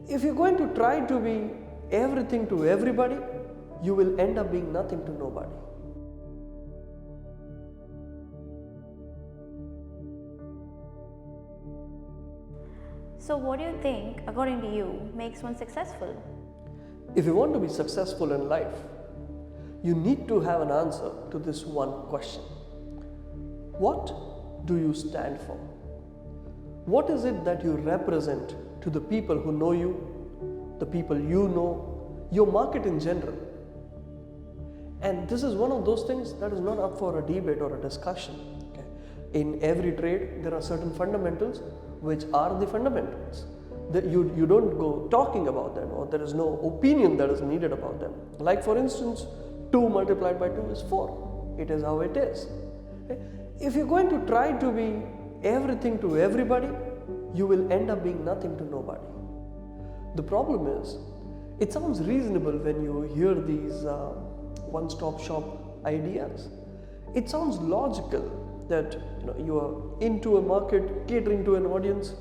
If you're going to try to be everything to everybody, you will end up being nothing to nobody. So what do you think, according to you, makes one successful? If you want to be successful in life, you need to have an answer to this one question. What do you stand for? What is it that you represent to the people who know you, the people you know, your market in general? And this is one of those things that is not up for a debate or a discussion. Okay? In every trade, there are certain fundamentals which are the fundamentals. You don't go talking about them, or there is no opinion that is needed about them. Like for instance, 2 multiplied by 2 is 4. It is how it is. Okay? If you're going to try to be everything to everybody, you will end up being nothing to nobody. The problem is, it sounds reasonable when you hear these one-stop shop ideas. It sounds logical that you are into a market, catering to an audience.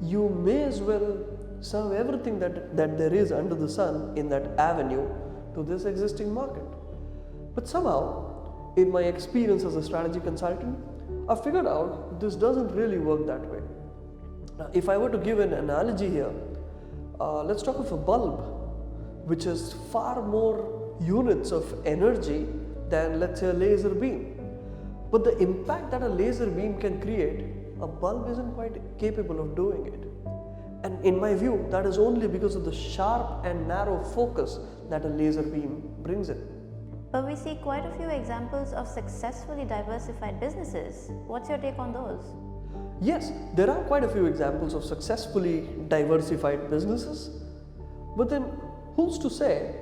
You may as well serve everything that there is under the sun in that avenue to this existing market. But somehow, in my experience as a strategy consultant, I figured out this doesn't really work that way. Now, if I were to give an analogy here, let's talk of a bulb, which has far more units of energy than, let's say, a laser beam. But the impact that a laser beam can create, a bulb isn't quite capable of doing it. And in my view, that is only because of the sharp and narrow focus that a laser beam brings in. But we see quite a few examples of successfully diversified businesses. What's your take on those? Yes, there are quite a few examples of successfully diversified businesses. But then who's to say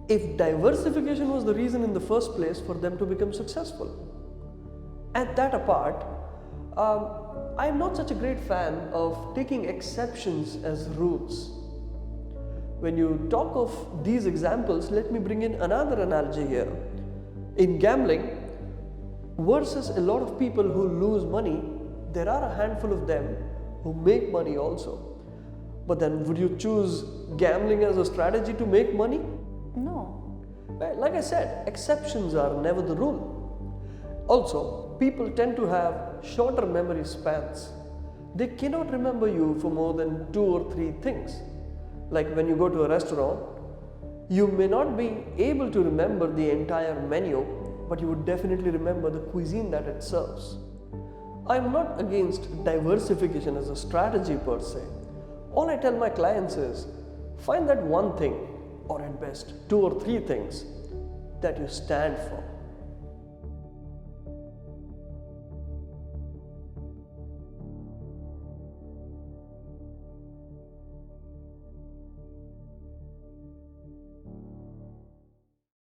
if diversification was the reason in the first place for them to become successful? And that apart, I am not such a great fan of taking exceptions as rules. When you talk of these examples, let me bring in another analogy here. In gambling, versus a lot of people who lose money, there are a handful of them who make money also. But then would you choose gambling as a strategy to make money? No. Like I said, exceptions are never the rule. Also, people tend to have shorter memory spans. They cannot remember you for more than 2 or 3 things. Like when you go to a restaurant, you may not be able to remember the entire menu, but you would definitely remember the cuisine that it serves. I am not against diversification as a strategy per se. All I tell my clients is, find that one thing, or at best 2 or 3 things, that you stand for.